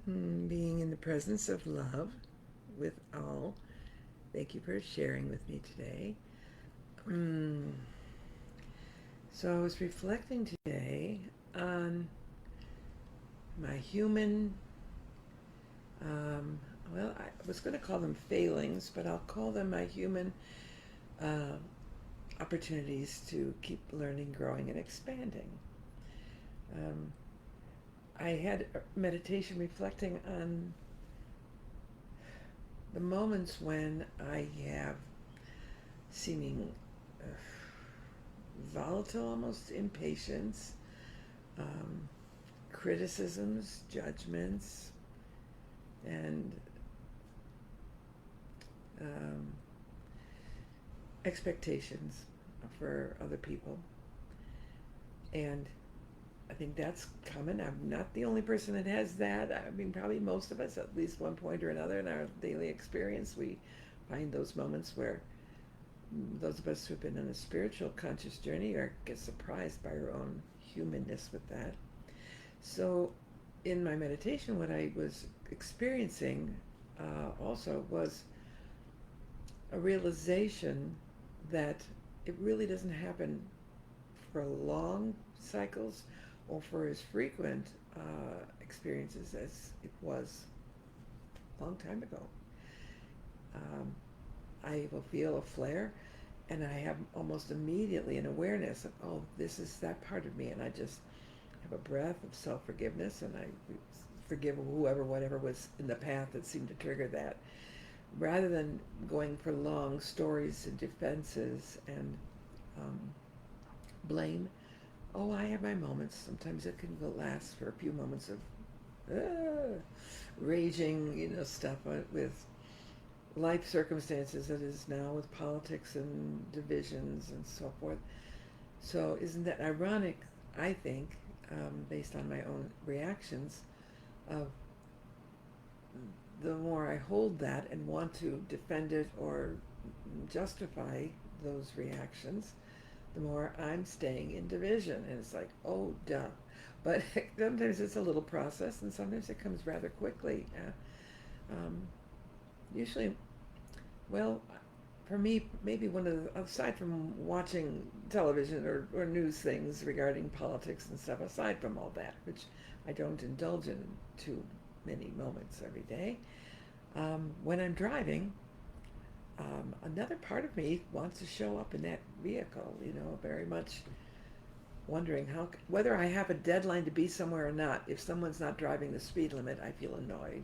Being in the presence of love with all. Thank you for sharing with me today. Mm, so I was reflecting today on my human, um, well, I was going to call them failings, but I'll call them my human uh, opportunities to keep learning, growing, and expanding. Um, I had a meditation reflecting on the moments when I have seeming volatile, almost impatience, um, criticisms, judgments, and um, expectations for other people. And I think that's common. I'm not the only person that has that. I mean, probably most of us, at least one point or another in our daily experience, we find those moments where those of us who've been on a spiritual conscious journey are get surprised by our own humanness with that. So, in my meditation, what I was experiencing also was a realization that it really doesn't happen for long cycles or for as frequent experiences as it was a long time ago. Um, I will feel a flare, and I have almost immediately an awareness of, oh, this is that part of me, and I just have a breath of self-forgiveness, and I forgive whoever, whatever was in the path that seemed to trigger that, rather than going for long stories and defenses and um, blame. Oh, I have my moments. Sometimes it can go last for a few moments of raging, stuff with life circumstances that is now with politics and divisions and so forth. So isn't that ironic, I think, based on my own reactions, of the more I hold that and want to defend it or justify those reactions, the more I'm staying in division. And it's like, oh, duh. But sometimes it's a little process, and sometimes it comes rather quickly. Um, Usually, well, for me, maybe one of the, aside from watching television or news things regarding politics and stuff, aside from all that, which I don't indulge in too many moments every day, when I'm driving, another part of me wants to show up in that vehicle, very much wondering whether I have a deadline to be somewhere or not. If someone's not driving the speed limit, I feel annoyed,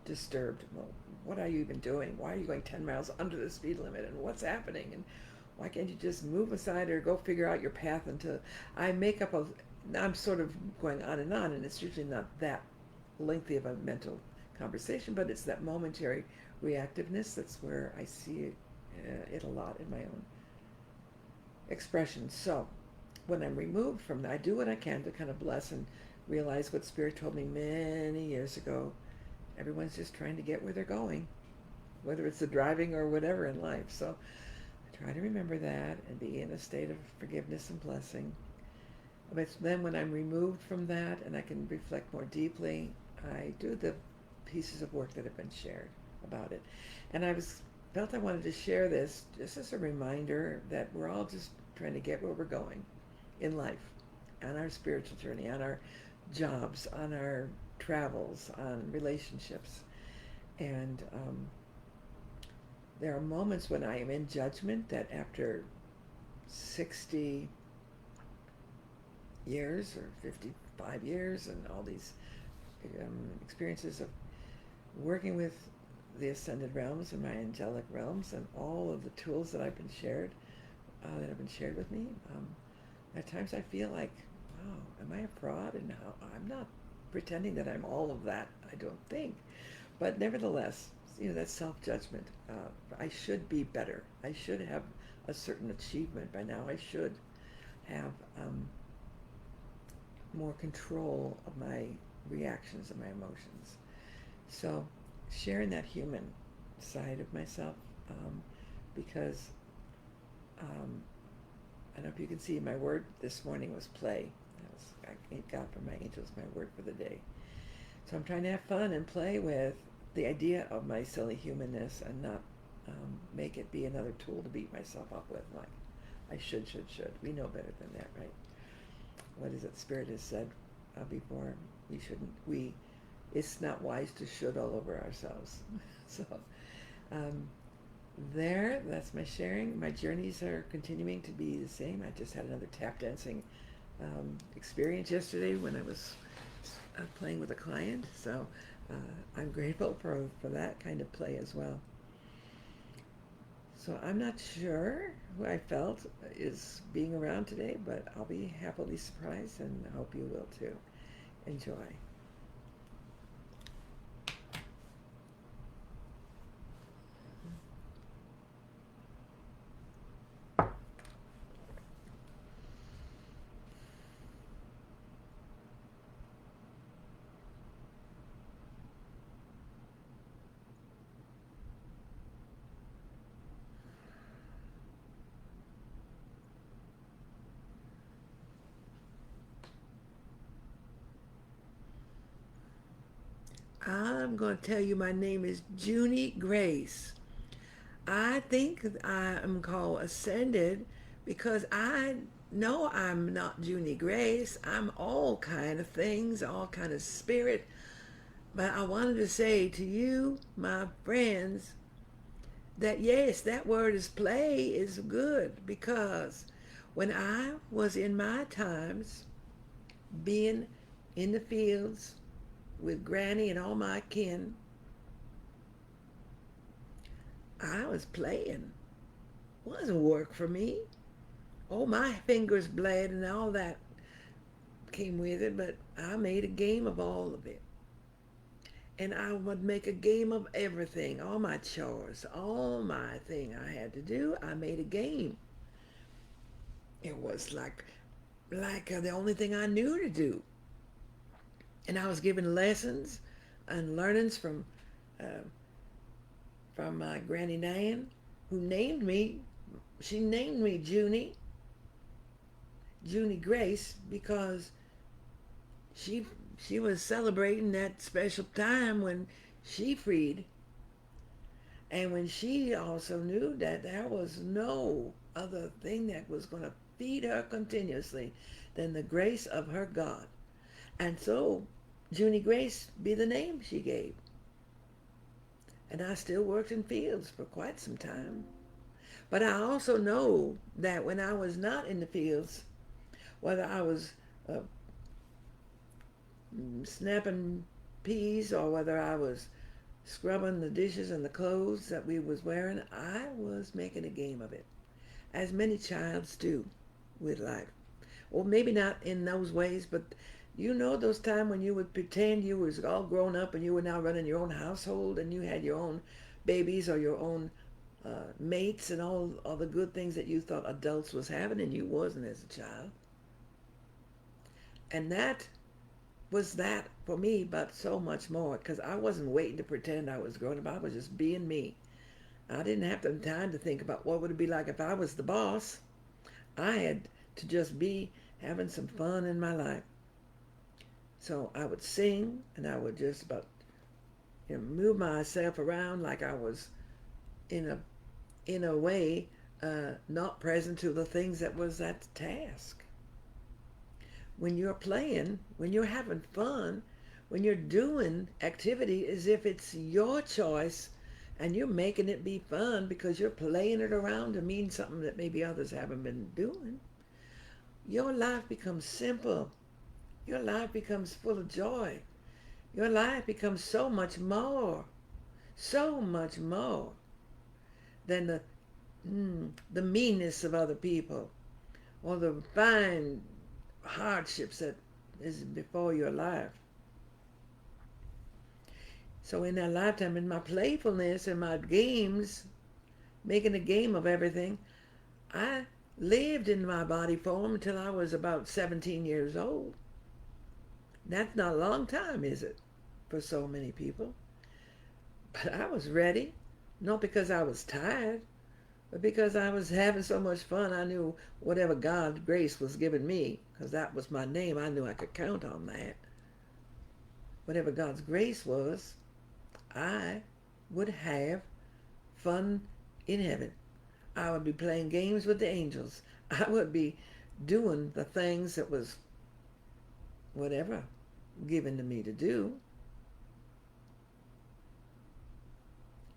disturbed. Well, what are you even doing? Why are you going 10 miles under the speed limit? And what's happening? And why can't you just move aside or go figure out your path until I make up a. I'm sort of going on, and it's usually not that lengthy of a mental conversation, but it's that momentary reactiveness that's where I see it a lot in my own expression. So when I'm removed from that, I do what I can to kind of bless and realize what Spirit told me many years ago. Everyone's just trying to get where they're going, whether it's the driving or whatever in life. So I try to remember that and be in a state of forgiveness and blessing. But then when I'm removed from that and I can reflect more deeply, I do the pieces of work that have been shared about it. And felt I wanted to share this just as a reminder that we're all just trying to get where we're going in life, on our spiritual journey, on our jobs, on our travels, on relationships. And there are moments when I am in judgment that after 60 years or 55 years and all these experiences of working with the ascended realms and my angelic realms and all of the tools that that have been shared with me, at times I feel like, wow, am I a fraud? And I'm not pretending that I'm all of that, I don't think. But nevertheless, that's self-judgment. I should be better. I should have a certain achievement by now. I should have more control of my reactions and my emotions. So sharing that human side of myself, because I don't know if you can see my word this morning was play. I got from my angels my word for the day. So I'm trying to have fun and play with the idea of my silly humanness and not make it be another tool to beat myself up with, like I should. We know better than that, right? What is it? Spirit has said before, we shouldn't, it's not wise to should all over ourselves. So um, that's my sharing. My journeys are continuing to be the same. I just had another tap dancing experience yesterday when I was playing with a client. So I'm grateful for that kind of play as well. So I'm not sure who I felt is being around today, but I'll be happily surprised, and I hope you will too. Enjoy. I'm going to tell you my name is Junie Grace. I think I am called Ascended because I know I'm not Junie Grace. I'm all kind of things, all kind of spirit. But I wanted to say to you, my friends, that yes, that word is play is good, because when I was in my times being in the fields with Granny and all my kin, I was playing. It wasn't work for me. Oh, my fingers bled and all that came with it, but I made a game of all of it. And I would make a game of everything, all my chores, all my thing I had to do, I made a game. It was like the only thing I knew to do. And I was given lessons and learnings from my Granny Nan, who named me. She named me Junie Grace, because she was celebrating that special time when she freed, and when she also knew that there was no other thing that was going to feed her continuously than the grace of her God. And so Junie Grace be the name she gave. And I still worked in fields for quite some time. But I also know that when I was not in the fields, whether I was snapping peas or whether I was scrubbing the dishes and the clothes that we was wearing, I was making a game of it, as many childs do with life. Or maybe not in those ways, but you know those times when you would pretend you was all grown up and you were now running your own household and you had your own babies or your own mates and all the good things that you thought adults was having and you wasn't as a child. And that was that for me, but so much more, because I wasn't waiting to pretend I was grown up. I was just being me. I didn't have the time to think about what would it be like if I was the boss. I had to just be having some fun in my life. So I would sing, and I would just about move myself around like I was in a way not present to the things that was that task. When you're playing, when you're having fun, when you're doing activity as if it's your choice and you're making it be fun because you're playing it around to mean something that maybe others haven't been doing, your life becomes simple. Your life becomes full of joy. Your life becomes so much more than the meanness of other people or the fine hardships that is before your life. So in that lifetime, in my playfulness and my games, making a game of everything, I lived in my body form until I was about 17 years old. That's not a long time, is it, for so many people? But I was ready, not because I was tired, but because I was having so much fun. I knew whatever God's grace was giving me, because that was my name, I knew I could count on that. whatever God's grace was, I would have fun in heaven. I would be playing games with the angels. I would be doing the things that was whatever given to me to do.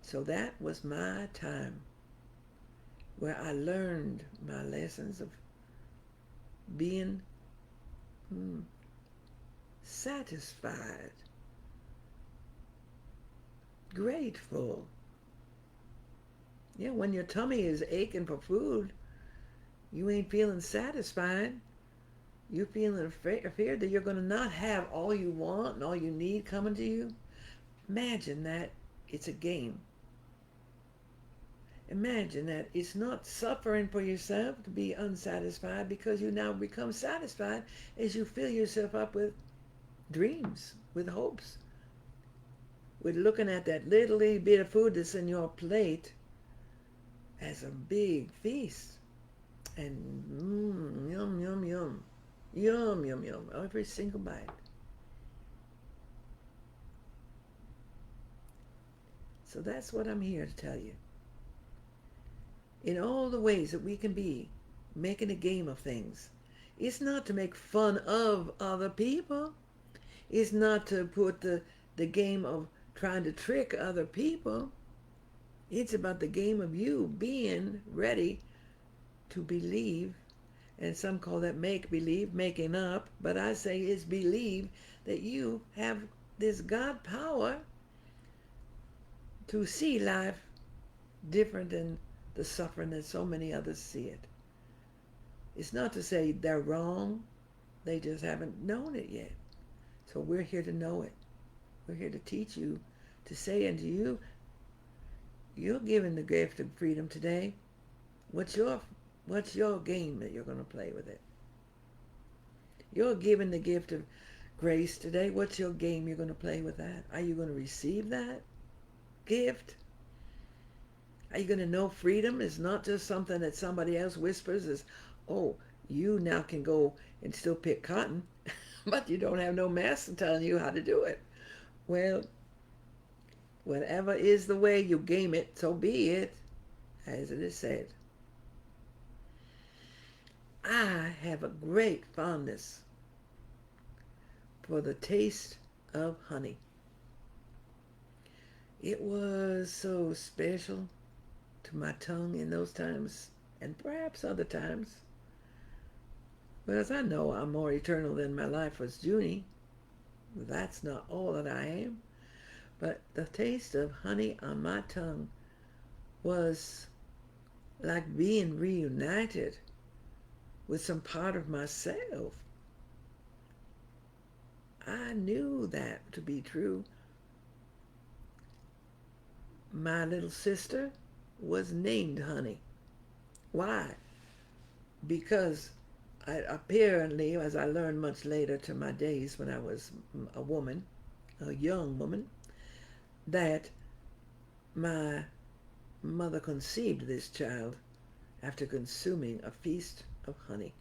So that was my time where I learned my lessons of being satisfied, grateful. Yeah, when your tummy is aching for food, you ain't feeling satisfied. You're feeling fear that you're going to not have all you want and all you need coming to you. Imagine that it's a game. Imagine that it's not suffering for yourself to be unsatisfied, because you now become satisfied as you fill yourself up with dreams, with hopes, with looking at that little bit of food that's in your plate as a big feast. And yum, yum, yum. Yum, yum, yum. Every single bite. So that's what I'm here to tell you. In all the ways that we can be making a game of things. It's not to make fun of other people. It's not to put the game of trying to trick other people. It's about the game of you being ready to believe. And some call that make-believe, making up. But I say it's believe that you have this God power to see life different than the suffering that so many others see it. It's not to say they're wrong. They just haven't known it yet. So we're here to know it. We're here to teach you, to say unto you, you're given the gift of freedom today. What's your game that you're going to play with it? You're given the gift of grace today. What's your game you're going to play with that? Are you going to receive that gift? Are you going to know freedom is not just something that somebody else whispers is, oh, you now can go and still pick cotton, but you don't have no master telling you how to do it. Well, whatever is the way you game it, so be it, as it is said. I have a great fondness for the taste of honey. It was so special to my tongue in those times, and perhaps other times. But as I know I'm more eternal than my life was Junie, that's not all that I am. But the taste of honey on my tongue was like being reunited with some part of myself. I knew that to be true. My little sister was named Honey. Why? Because apparently, as I learned much later to my days when I was a woman, a young woman, that my mother conceived this child after consuming a feast of honey.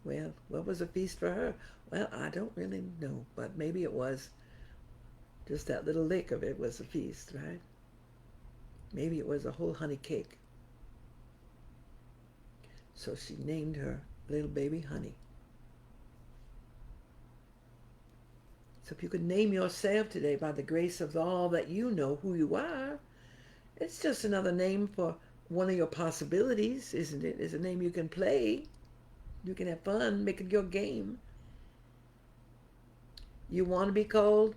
Well, what was a feast for her? Well, I don't really know, but maybe it was just that little lick of it was a feast, right? Maybe it was a whole honey cake. So she named her little baby Honey. So if you could name yourself today by the grace of all that you know who you are, it's just another name for one of your possibilities, isn't it? It's a name you can play. You can have fun, make it your game. You want to be called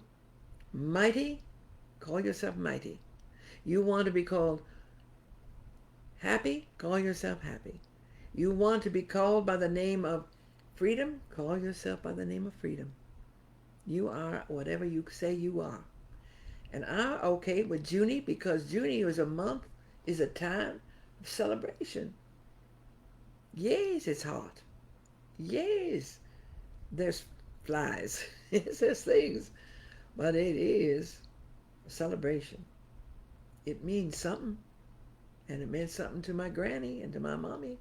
mighty? Call yourself mighty. You want to be called happy? Call yourself happy. You want to be called by the name of freedom? Call yourself by the name of freedom. You are whatever you say you are. And I'm okay with Junie, because Junie is a month, is a time of celebration. Yes, it's hot. Yes, there's flies. Yes, there's things. But it is a celebration. It means something. And it meant something to my granny and to my mommy.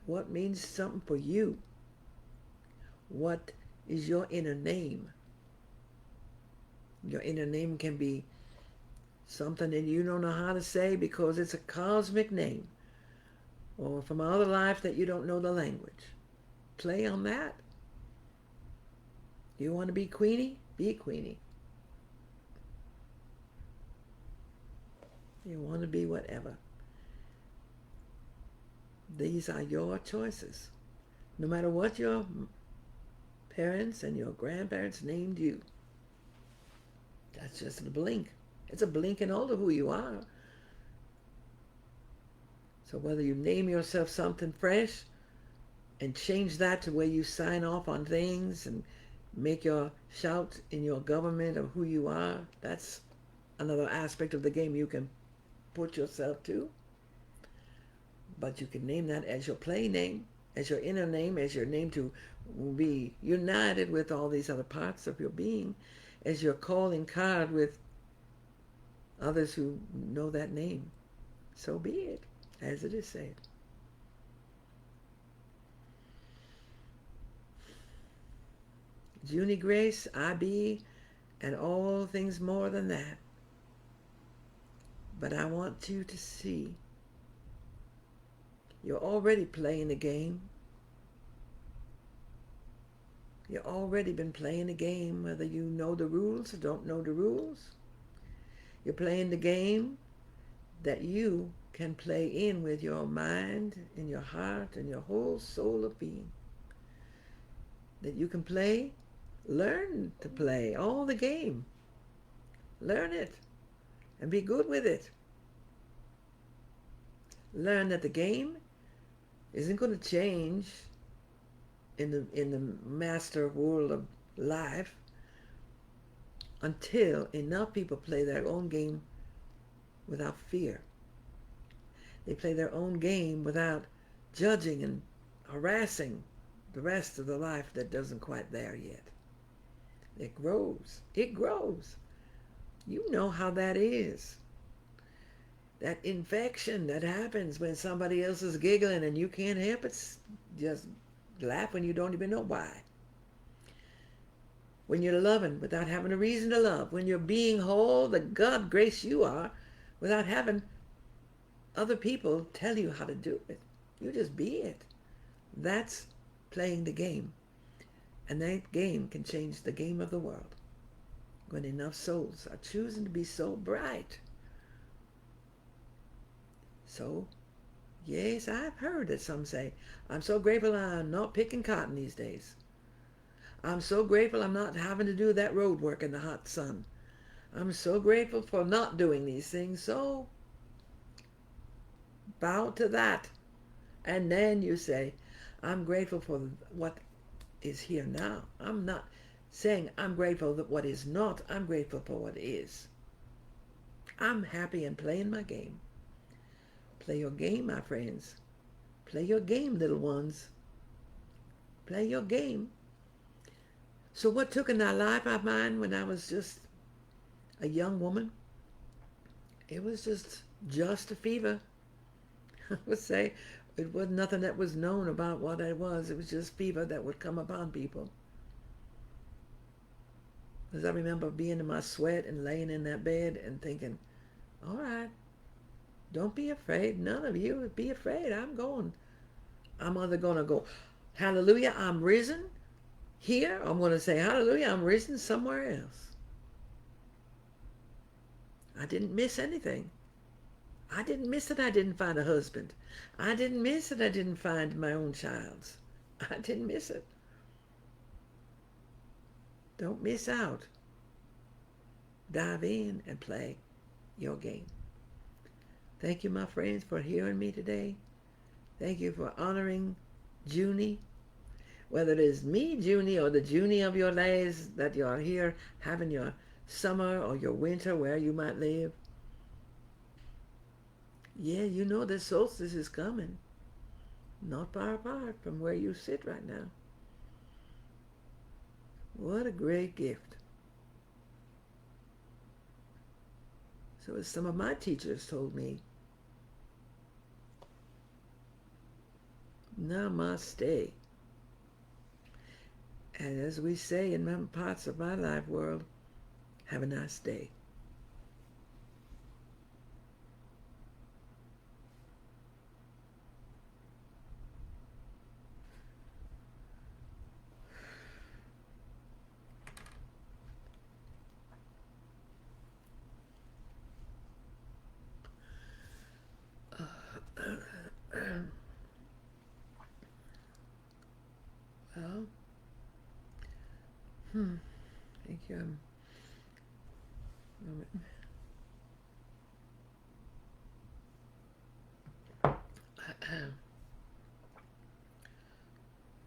What means something for you? What is your inner name? Your inner name can be something that you don't know how to say because it's a cosmic name, or from another life that you don't know the language. Play on that. You want to be Queenie? Be Queenie. You want to be whatever. These are your choices. No matter what your parents and your grandparents named you. That's just a blink. It's a blink and all of who you are. So whether you name yourself something fresh and change that to where you sign off on things and make your shout in your government of who you are, that's another aspect of the game you can put yourself to. But you can name that as your play name, as your inner name, as your name to be united with all these other parts of your being, as your calling card with others who know that name. So be it, as it is said. Junie Grace, I be, and all things more than that. But I want you to see you're already playing the game. You've already been playing the game, whether you know the rules or don't know the rules. You're playing the game that you can play in with your mind and your heart and your whole soul of being. That you can play, learn to play all the game. Learn it and be good with it. Learn that the game isn't going to change in the master world of life until enough people play their own game without fear. They play their own game without judging and harassing the rest of the life that doesn't quite there yet. It grows. It grows. You know how that is. That infection that happens when somebody else is giggling and you can't help it, just laugh when you don't even know why. When you're loving without having a reason to love. When you're being whole, the God grace you are, without having other people tell you how to do it. You just be it. That's playing the game. And that game can change the game of the world. When enough souls are choosing to be so bright. So, yes, I've heard that some say, I'm so grateful I'm not picking cotton these days. I'm so grateful I'm not having to do that road work in the hot sun. I'm so grateful for not doing these things. So, bow to that. And then you say, I'm grateful for what is here now. I'm not saying I'm grateful that what is not. I'm grateful for what is. I'm happy and playing my game. Play your game, my friends. Play your game, little ones. Play your game. So what took in that life of mine when I was just a young woman? It was just a fever. I would say it was nothing that was known about what I was. It was just fever that would come upon people. Because I remember being in my sweat and laying in that bed and thinking, all right, don't be afraid. None of you be afraid. I'm going. I'm either going to go, hallelujah, I'm risen here. I'm going to say, hallelujah, I'm risen somewhere else. I didn't miss anything. I didn't miss that I didn't find a husband. I didn't miss that I didn't find my own child. I didn't miss it. Don't miss out. Dive in and play your game. Thank you, my friends, for hearing me today. Thank you for honoring Junie. Whether it is me, Junie, or the Junie of your lives that you are here having your summer or your winter where you might live. Yeah, you know the solstice is coming. Not far apart from where you sit right now. What a great gift. So as some of my teachers told me, namaste. And as we say in many parts of my life world, have a nice day. Well, thank you. Moment.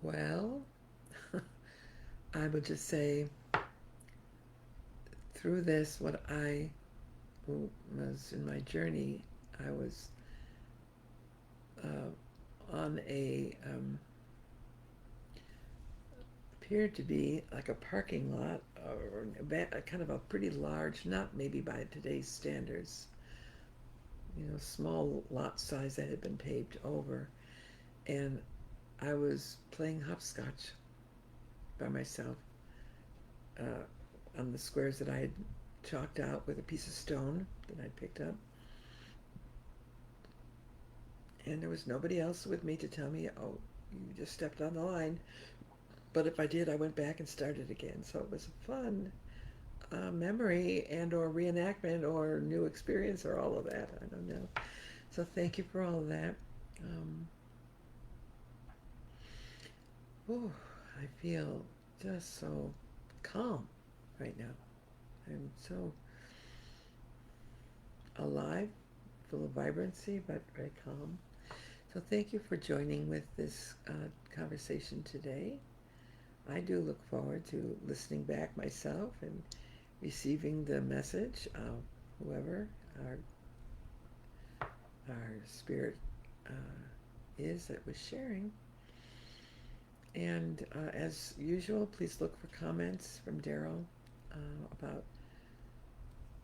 Well, I would just say through this, what I was in my journey, I was on a appeared to be like a parking lot or a kind of a pretty large, not maybe by today's standards, small lot size that had been paved over. And I was playing hopscotch by myself on the squares that I had chalked out with a piece of stone that I'd picked up. And there was nobody else with me to tell me, oh, you just stepped on the line. But if I did, I went back and started again. So it was a fun memory and or reenactment or new experience or all of that. I don't know. So thank you for all of that. Oh, I feel just so calm right now. I'm so alive, full of vibrancy, but very calm. So thank you for joining with this conversation today. I do look forward to listening back myself and receiving the message of whoever our spirit is that was sharing. And as usual, please look for comments from Daryl about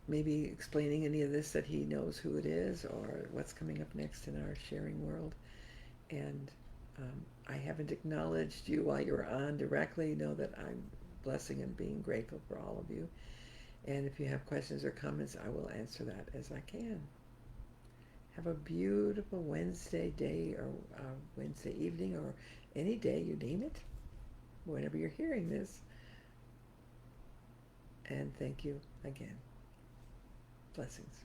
maybe explaining any of this, that he knows who it is or what's coming up next in our sharing world. And I haven't acknowledged you while you're on directly. Know that I'm blessing and being grateful for all of you. And if you have questions or comments, I will answer that as I can. Have a beautiful Wednesday day or Wednesday evening or any day, you name it, whenever you're hearing this. And thank you again. Blessings.